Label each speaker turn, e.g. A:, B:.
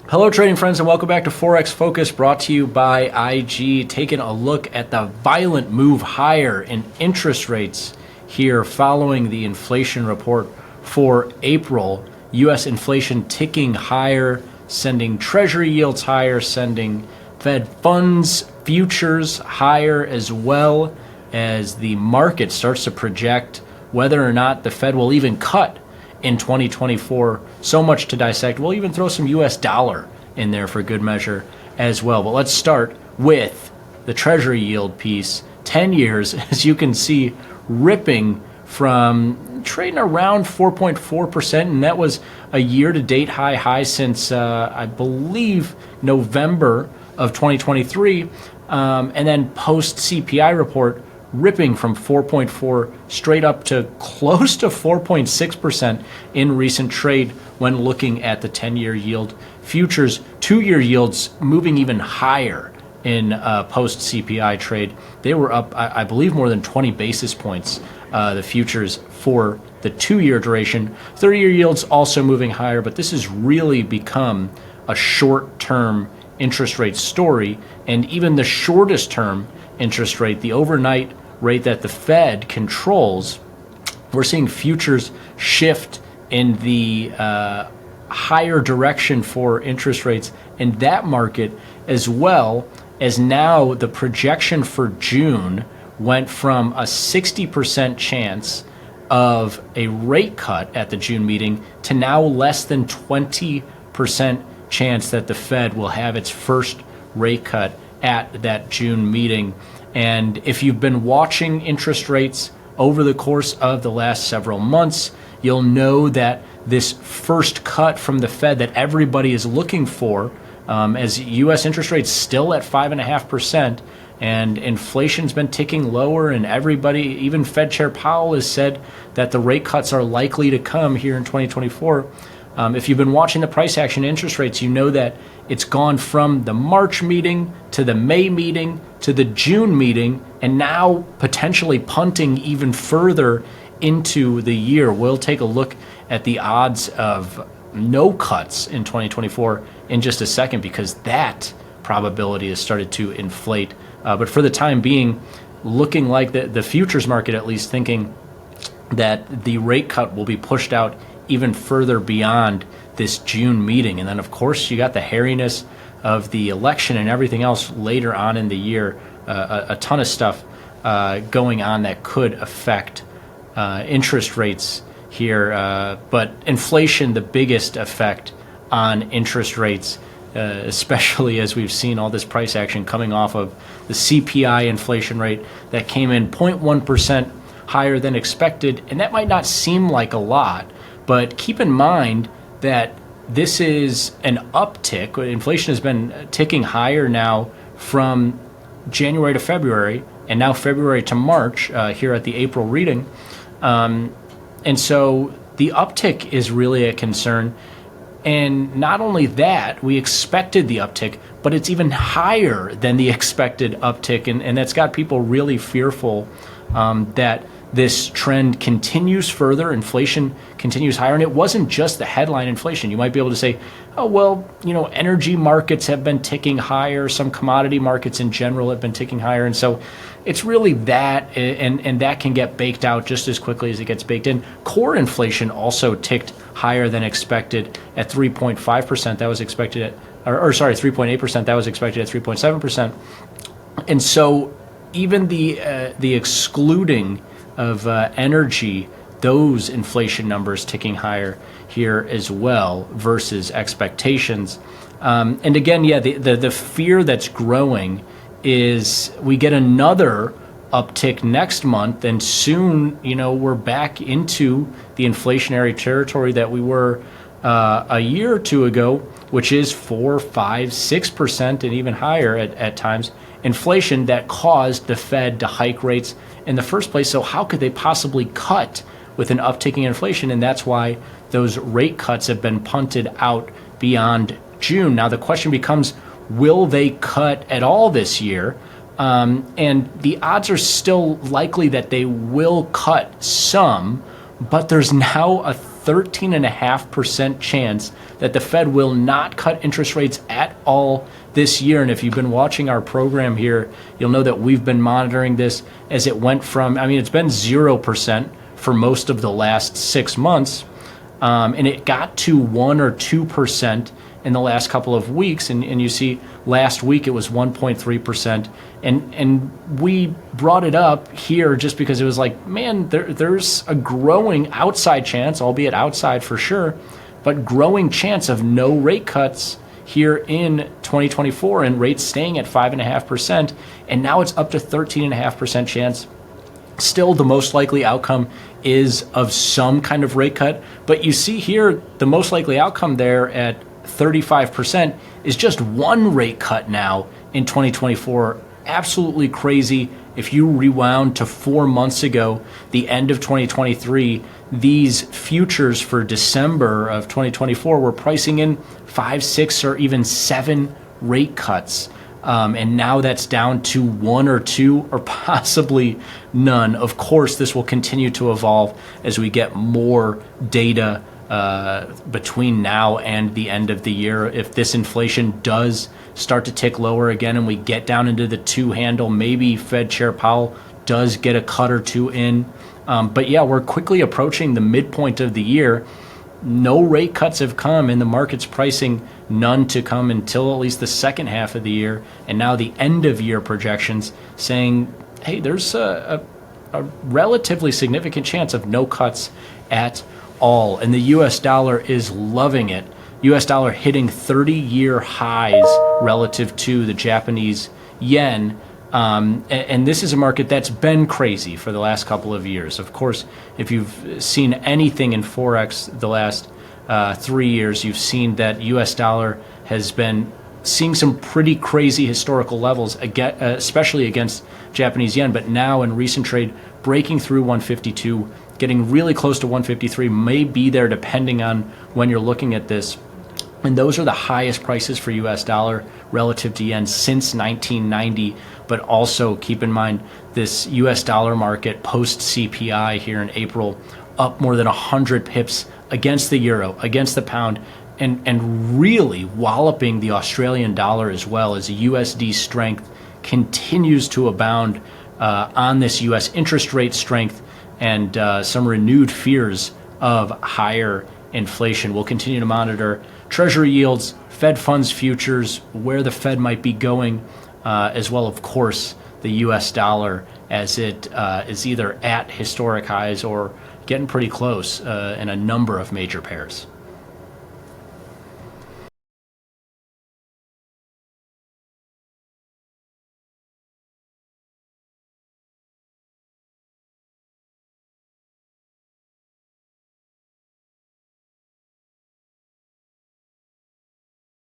A: Hello trading friends and welcome back to Forex Focus, brought to you by IG. Taking a look at the violent move higher in interest rates here following the inflation report for April. US inflation ticking higher, sending Treasury yields higher, sending Fed funds futures higher, as well as the market starts to project whether or not the Fed will even cut in 2024. So much to dissect. We'll even throw some US dollar in there for good measure as well. But let's start with the Treasury yield piece. 10 years, as you can see, ripping from trading around 4.4%, and that was a year-to-date high since I believe November of 2023, and then post-CPI report ripping from 4.4 straight up to close to 4.6% in recent trade when looking at the 10-year yield. Futures, 2-year yields moving even higher in post-CPI trade. They were up, I believe, more than 20 basis points, the futures for the 2-year duration. 30-year yields also moving higher, but this has really become a short-term interest rate story. And even the shortest term interest rate, the overnight rate that the Fed controls, we're seeing futures shift in the higher direction for interest rates in that market, as well as now the projection for June went from a 60% chance of a rate cut at the June meeting to now less than 20% chance that the Fed will have its first rate cut at that June meeting. And if you've been watching interest rates over the course of the last several months, you'll know that this first cut from the Fed that everybody is looking for, as U.S. interest rates still at 5.5%, and inflation's been ticking lower, and everybody, even Fed Chair Powell, has said that the rate cuts are likely to come here in 2024. If you've been watching the price action interest rates, you know that it's gone from the March meeting to the May meeting to the June meeting, and now potentially punting even further into the year. We'll take a look at the odds of no cuts in 2024 in just a second, because that probability has started to inflate. But for the time being, looking like the futures market, at least, thinking that the rate cut will be pushed out even further beyond this June meeting. And then, of course, you got the hairiness of the election and everything else later on in the year. A ton of stuff going on that could affect interest rates here. But inflation, the biggest effect on interest rates, especially as we've seen all this price action coming off of the CPI inflation rate that came in 0.1% higher than expected. And that might not seem like a lot, but keep in mind that this is an uptick. Inflation has been ticking higher now from January to February, and now February to March here at the April reading. And so the uptick is really a concern. And not only that, we expected the uptick, but it's even higher than the expected uptick. And that's got people really fearful that this trend continues further, inflation continues higher. And it wasn't just the headline inflation. You might be able to say, oh, well, energy markets have been ticking higher. Some commodity markets in general have been ticking higher. And so it's really that, and that can get baked out just as quickly as it gets baked in. Core inflation also ticked higher than expected at 3.5%. That was expected at, 3.8%. That was expected at 3.7%. And so even the excluding of energy, those inflation numbers ticking higher here as well versus expectations. And again, the fear that's growing is we get another uptick next month, and soon, we're back into the inflationary territory that we were a year or two ago, which is 4, 5, 6%, and even higher at times. Inflation that caused the Fed to hike rates in the first place. So how could they possibly cut with an upticking inflation? And that's why those rate cuts have been punted out beyond June. Now the question becomes, will they cut at all this year? And the odds are still likely that they will cut some, but there's now a 13.5% chance that the Fed will not cut interest rates at all this year. And if you've been watching our program here, you'll know that we've been monitoring this as it went from, it's been 0% for most of the last 6 months. And it got to 1 or 2% in the last couple of weeks. And you see last week it was 1.3%. And we brought it up here just because it was like, man, there's a growing outside chance, albeit outside for sure, but growing chance of no rate cuts here in 2024 and rates staying at 5.5%. And now it's up to 13.5% chance. Still, the most likely outcome is of some kind of rate cut. But you see here, the most likely outcome there at 35% is just one rate cut now in 2024. Absolutely crazy. If you rewound to 4 months ago, the end of 2023, these futures for December of 2024 were pricing in 5, 6, or even 7 rate cuts. And now that's down to 1 or 2 or possibly none. Of course, this will continue to evolve as we get more data between now and the end of the year. If this inflation does start to tick lower again and we get down into the 2 handle, maybe Fed Chair Powell does get a cut or 2 in. But yeah, we're quickly approaching the midpoint of the year. No rate cuts have come, and the market's pricing none to come until at least the second half of the year. And now the end of year projections saying, hey, there's a relatively significant chance of no cuts at all. And the US dollar is loving it. US dollar hitting 30-year highs relative to the Japanese yen. And this is a market that's been crazy for the last couple of years. Of course, if you've seen anything in forex the last 3 years, you've seen that US dollar has been seeing some pretty crazy historical levels, especially against Japanese yen. But now in recent trade, breaking through 152, getting really close to 153, may be there depending on when you're looking at this. And those are the highest prices for US dollar relative to yen since 1990. But also keep in mind this US dollar market post CPI here in April, up more than 100 pips against the euro, against the pound, and really walloping the Australian dollar as well, as USD strength continues to abound on this US interest rate strength and some renewed fears of higher inflation. We'll continue to monitor Treasury yields, Fed funds futures, where the Fed might be going, as well, of course, the US dollar as it is either at historic highs or getting pretty close in a number of major pairs.